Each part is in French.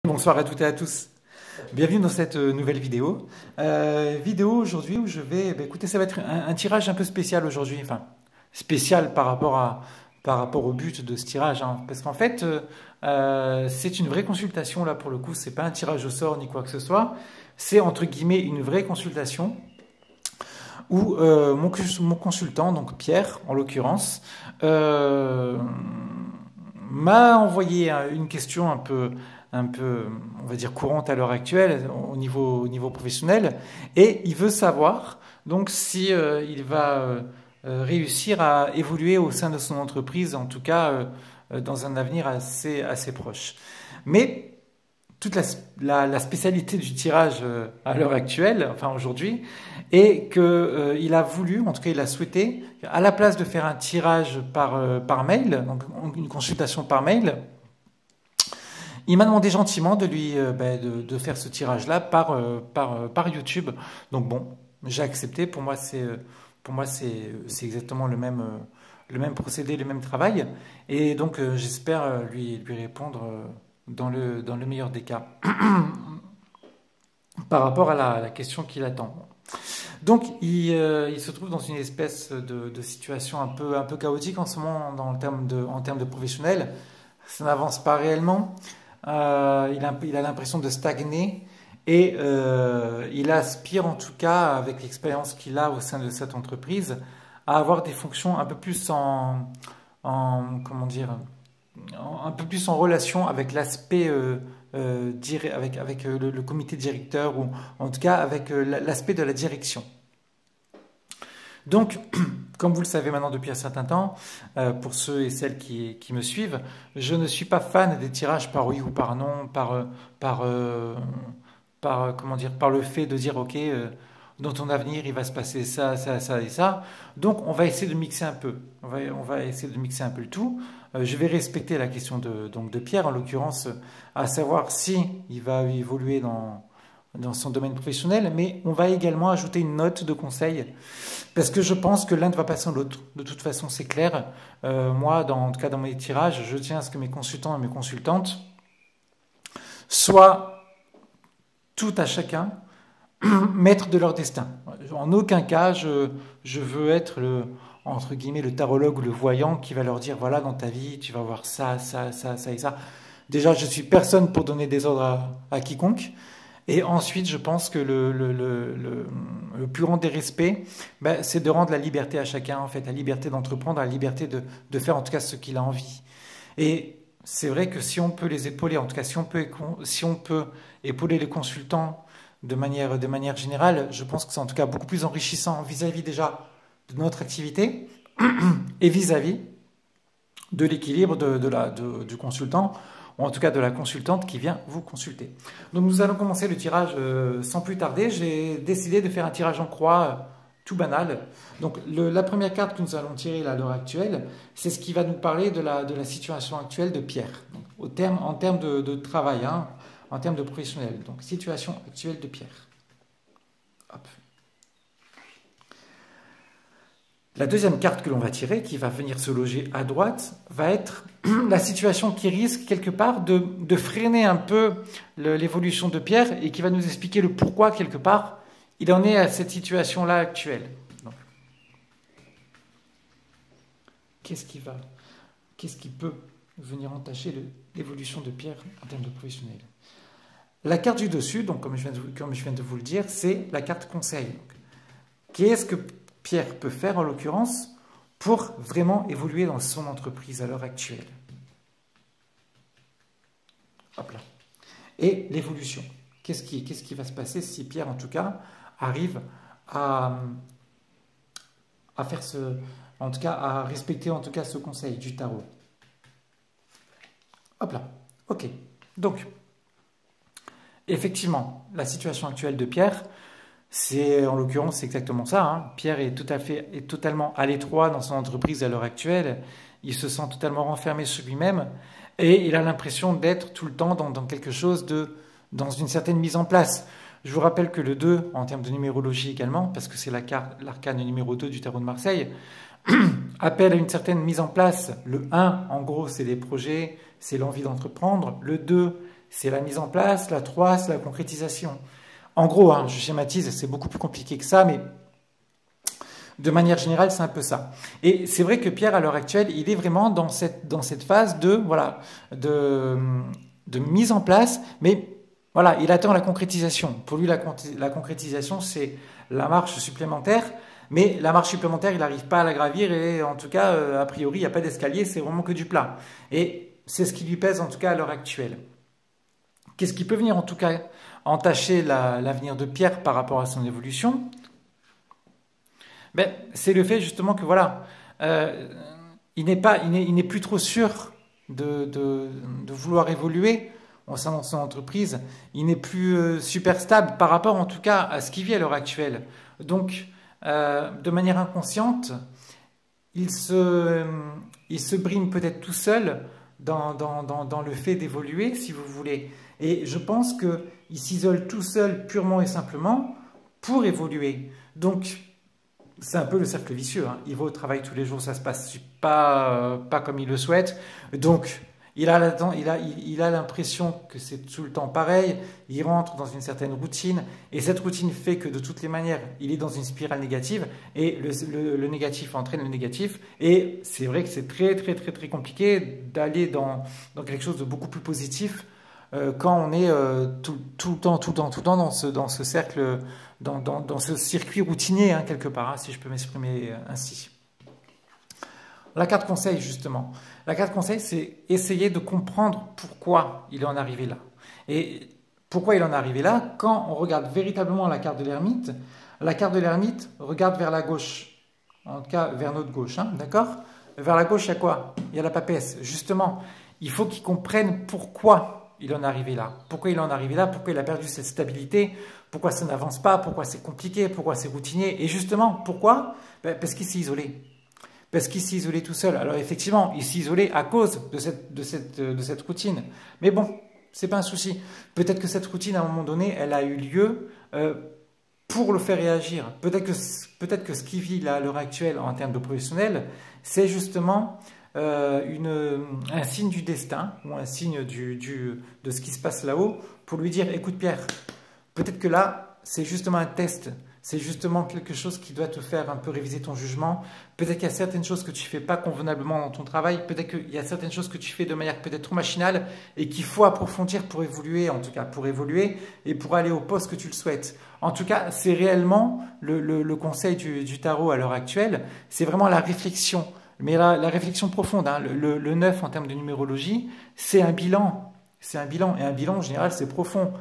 Bonsoir à toutes et à tous. Bienvenue dans cette nouvelle vidéo. Vidéo aujourd'hui où je vais, écoutez, ça va être un tirage un peu spécial aujourd'hui. Enfin, spécial par rapport au but de ce tirage, hein. Parce qu'en fait, c'est une vraie consultation là pour le coup. C'est pas un tirage au sort ni quoi que ce soit. C'est entre guillemets une vraie consultation où mon consultant, donc Pierre en l'occurrence, m'a envoyé une question un peu, on va dire, courante à l'heure actuelle au niveau professionnel, et il veut savoir donc si il va réussir à évoluer au sein de son entreprise, en tout cas dans un avenir assez proche. Mais toute la spécialité du tirage à l'heure actuelle, enfin aujourd'hui, est que il a voulu, en tout cas il a souhaité, à la place de faire un tirage par mail, donc une consultation par mail, il m'a demandé gentiment de lui de faire ce tirage-là par YouTube. Donc bon, j'ai accepté. Pour moi c'est exactement le même procédé, le même travail. Et donc j'espère lui répondre dans le meilleur des cas par rapport à la question qu'il attend. Donc il se trouve dans une espèce de situation un peu chaotique en ce moment en termes de professionnel. Ça n'avance pas réellement. Il a l'impression de stagner et il aspire en tout cas, avec l'expérience qu'il a au sein de cette entreprise, à avoir des fonctions un peu plus comment dire, un peu plus en relation avec l'aspect avec le comité directeur, ou en tout cas avec l'aspect de la direction. Donc, comme vous le savez maintenant depuis un certain temps, pour ceux et celles qui me suivent, je ne suis pas fan des tirages par oui ou par non, comment dire, par le fait de dire ok, dans ton avenir il va se passer ça, ça, ça et ça. Donc, on va essayer de mixer un peu. On va essayer de mixer un peu le tout. Je vais respecter la question de Pierre, en l'occurrence, à savoir si il va évoluer dans son domaine professionnel, mais on va également ajouter une note de conseil, parce que je pense que l'un ne va pas sans l'autre. De toute façon, c'est clair. Moi, en tout cas dans mes tirages, je tiens à ce que mes consultants et mes consultantes soient tout à chacun maîtres de leur destin. En aucun cas, je veux être entre guillemets, le tarologue ou le voyant qui va leur dire, voilà, dans ta vie, tu vas voir ça, ça, ça, ça et ça. Déjà, je suis personne pour donner des ordres à quiconque. Et ensuite, je pense que le plus grand des respects, c'est de rendre la liberté à chacun, en fait, la liberté d'entreprendre, la liberté de faire en tout cas ce qu'il a envie. Et c'est vrai que si on peut les épauler, en tout cas si on peut épauler les consultants de manière générale, je pense que c'est en tout cas beaucoup plus enrichissant vis-à-vis déjà de notre activité et vis-à-vis de l'équilibre du consultant, ou en tout cas de la consultante qui vient vous consulter. Donc nous allons commencer le tirage sans plus tarder. J'ai décidé de faire un tirage en croix tout banal. Donc la première carte que nous allons tirer là, à l'heure actuelle, c'est ce qui va nous parler de la situation actuelle de Pierre, donc, en termes de travail, hein, en termes de professionnel. Donc situation actuelle de Pierre. Hop. La deuxième carte que l'on va tirer, qui va venir se loger à droite, va être la situation qui risque quelque part de freiner un peu l'évolution de Pierre, et qui va nous expliquer le pourquoi quelque part il en est à cette situation-là actuelle. Qu'est-ce qui peut venir entacher l'évolution de Pierre en termes de professionnel? La carte du dessus, donc comme je viens de vous le dire, c'est la carte conseil. Qu'est-ce que Pierre peut faire en l'occurrence pour vraiment évoluer dans son entreprise à l'heure actuelle? Hop là. Et l'évolution. Qu'est-ce qui va se passer si Pierre, en tout cas, arrive à faire en tout cas, à respecter en tout cas ce conseil du tarot? Hop là. Ok. Donc, effectivement, la situation actuelle de Pierre, en l'occurrence, c'est exactement ça, hein. Pierre est totalement à l'étroit dans son entreprise à l'heure actuelle. Il se sent totalement renfermé sur lui-même et il a l'impression d'être tout le temps dans quelque chose dans une certaine mise en place. Je vous rappelle que le 2, en termes de numérologie également, parce que c'est l'arcane numéro 2 du tarot de Marseille, appelle à une certaine mise en place. Le 1, en gros, c'est les projets, c'est l'envie d'entreprendre. Le 2, c'est la mise en place, la 3, c'est la concrétisation. En gros, hein, je schématise, c'est beaucoup plus compliqué que ça, mais de manière générale, c'est un peu ça. Et c'est vrai que Pierre, à l'heure actuelle, il est vraiment dans cette phase de, voilà, de mise en place, mais voilà, il attend la concrétisation. Pour lui, la concrétisation, c'est la marche supplémentaire, mais la marche supplémentaire, il n'arrive pas à la gravir, et en tout cas, a priori, il n'y a pas d'escalier, c'est vraiment que du plat. Et c'est ce qui lui pèse, en tout cas, à l'heure actuelle. Qu'est-ce qui peut venir, en tout cas, entacher l'avenir de Pierre par rapport à son évolution? Ben, c'est le fait justement que voilà, il n'est plus trop sûr de vouloir évoluer au sein de son entreprise. Il n'est plus super stable par rapport en tout cas à ce qu'il vit à l'heure actuelle. Donc, de manière inconsciente, il se brime peut-être tout seul dans le fait d'évoluer, si vous voulez. Et je pense qu'il s'isole tout seul purement et simplement pour évoluer. Donc, c'est un peu le cercle vicieux, hein. Il va au travail tous les jours, ça se passe pas comme il le souhaite. Donc, il a l'impression que c'est tout le temps pareil. Il rentre dans une certaine routine. Et cette routine fait que de toutes les manières, il est dans une spirale négative. Et le négatif entraîne le négatif. Et c'est vrai que c'est très, très, très, très compliqué d'aller dans quelque chose de beaucoup plus positif quand on est tout le temps dans ce cercle, dans ce circuit routinier, hein, quelque part, hein, si je peux m'exprimer ainsi. La carte conseil, justement. La carte conseil, c'est essayer de comprendre pourquoi il en est arrivé là. Et pourquoi il en est arrivé là, quand on regarde véritablement la carte de l'ermite regarde vers la gauche. En tout cas, vers notre gauche, hein, d'accord? Vers la gauche, il y a quoi? Il y a la papesse. Justement, il faut qu'il comprenne pourquoi il en est arrivé là. Pourquoi il en est arrivé là? Pourquoi il a perdu cette stabilité? Pourquoi ça n'avance pas? Pourquoi c'est compliqué? Pourquoi c'est routinier? Et justement, pourquoi? Parce qu'il s'est isolé. Parce qu'il s'est isolé tout seul. Alors effectivement, il s'est isolé à cause de cette routine. Mais bon, c'est pas un souci. Peut-être que cette routine, à un moment donné, elle a eu lieu pour le faire réagir. Peut-être que ce qu'il vit là, à l'heure actuelle en termes de professionnel, c'est justement un signe du destin ou un signe de ce qui se passe là-haut pour lui dire, écoute Pierre, peut-être que là, c'est justement un test, c'est justement quelque chose qui doit te faire un peu réviser ton jugement. Peut-être qu'il y a certaines choses que tu ne fais pas convenablement dans ton travail, peut-être qu'il y a certaines choses que tu fais de manière peut-être trop machinale et qu'il faut approfondir pour évoluer, en tout cas pour évoluer et pour aller au poste que tu le souhaites. En tout cas, c'est réellement le conseil du tarot à l'heure actuelle, c'est vraiment la réflexion. Mais la réflexion profonde, hein, le 9 en termes de numérologie, c'est un bilan. C'est un bilan. Et un bilan, en général, c'est profond.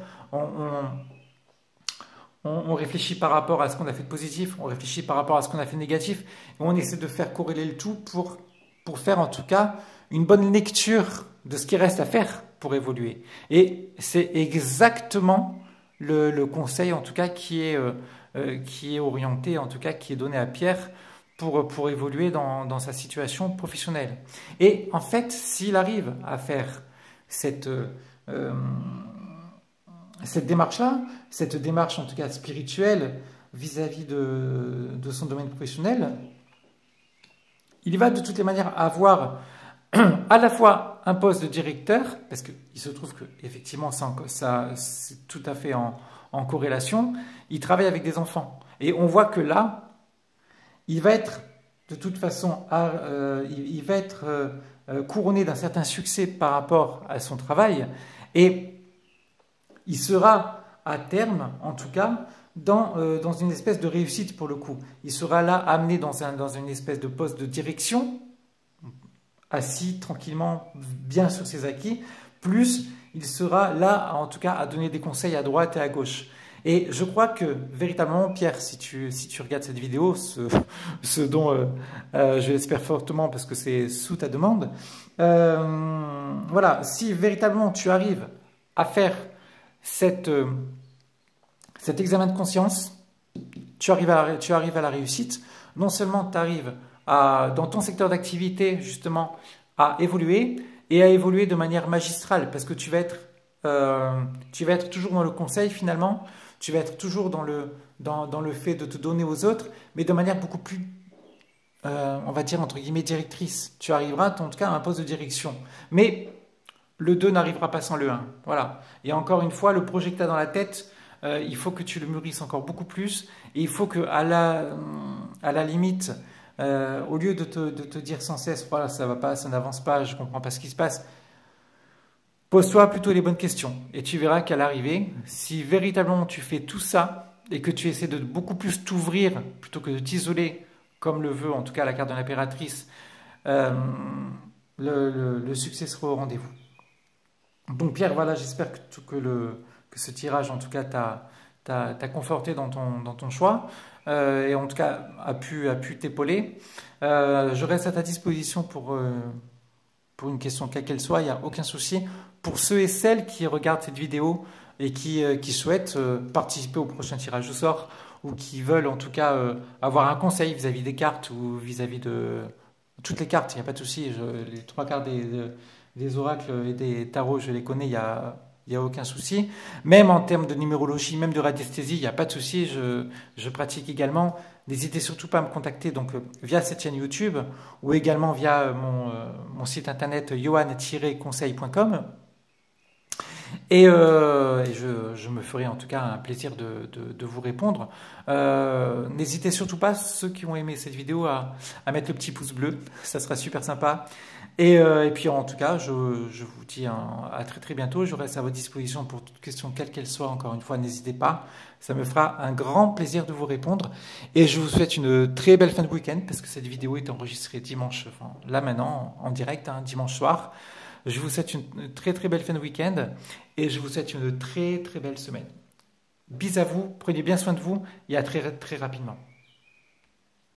On réfléchit par rapport à ce qu'on a fait de positif, on réfléchit par rapport à ce qu'on a fait de négatif, et on essaie de faire corréler le tout pour faire en tout cas une bonne lecture de ce qui reste à faire pour évoluer. Et c'est exactement le conseil en tout cas qui est orienté, en tout cas qui est donné à Pierre pour évoluer dans sa situation professionnelle. Et en fait, s'il arrive à faire cette démarche-là, cette démarche en tout cas spirituelle vis-à-vis de son domaine professionnel, il va de toutes les manières avoir à la fois un poste de directeur, parce qu'il se trouve qu'effectivement ça c'est tout à fait en corrélation, il travaille avec des enfants. Et on voit que là, il va être de toute façon il va être couronné d'un certain succès par rapport à son travail, et il sera à terme, en tout cas, dans une espèce de réussite pour le coup. Il sera là amené dans une espèce de poste de direction, assis tranquillement, bien sur ses acquis, plus il sera là, en tout cas, à donner des conseils à droite et à gauche. Et je crois que, véritablement, Pierre, si tu regardes cette vidéo, ce dont je l'espère fortement parce que c'est sous ta demande, voilà, si véritablement tu arrives à faire cet examen de conscience, tu arrives à la réussite. Non seulement tu arrives dans ton secteur d'activité justement à évoluer et à évoluer de manière magistrale parce que tu vas être toujours dans le conseil finalement, tu vas être toujours dans le fait de te donner aux autres, mais de manière beaucoup plus, on va dire entre guillemets directrice. Tu arriveras en tout cas à un poste de direction. Mais le 2 n'arrivera pas sans le 1. Voilà. Et encore une fois, le projet que tu as dans la tête, il faut que tu le mûrisses encore beaucoup plus. Et il faut que, à la limite, au lieu de te dire sans cesse, voilà, ça va pas, ça n'avance pas, je comprends pas ce qui se passe, pose-toi plutôt les bonnes questions. Et tu verras qu'à l'arrivée, si véritablement tu fais tout ça et que tu essaies de beaucoup plus t'ouvrir plutôt que de t'isoler, comme le veut en tout cas la carte de l'impératrice, euh, le succès sera au rendez-vous. Donc Pierre, voilà, j'espère que ce tirage, en tout cas, t'a conforté dans ton choix et en tout cas a pu t'épauler. Je reste à ta disposition pour une question quelle qu'elle soit, il n'y a aucun souci. Pour ceux et celles qui regardent cette vidéo et qui souhaitent participer au prochain tirage au sort ou qui veulent en tout cas avoir un conseil vis-à-vis des cartes ou vis-à-vis de toutes les cartes, il n'y a pas de souci. Les trois cartes des oracles et des tarots, je les connais, il y a aucun souci. Même en termes de numérologie, même de radiesthésie, il n'y a pas de souci. Je pratique également. N'hésitez surtout pas à me contacter donc, via cette chaîne YouTube ou également via mon site internet yohan-conseil.com. Je me ferai en tout cas un plaisir de vous répondre. N'hésitez surtout pas, ceux qui ont aimé cette vidéo, à mettre le petit pouce bleu. Ça sera super sympa. Et puis en tout cas, je vous dis à très très bientôt. Je reste à votre disposition pour toute question, quelle qu'elle soit. Encore une fois, n'hésitez pas. Ça me fera un grand plaisir de vous répondre. Et je vous souhaite une très belle fin de week-end parce que cette vidéo est enregistrée dimanche, enfin, là maintenant, en direct, hein, dimanche soir. Je vous souhaite une très très belle fin de week-end et je vous souhaite une très très belle semaine. Bis à vous, prenez bien soin de vous et à très très rapidement.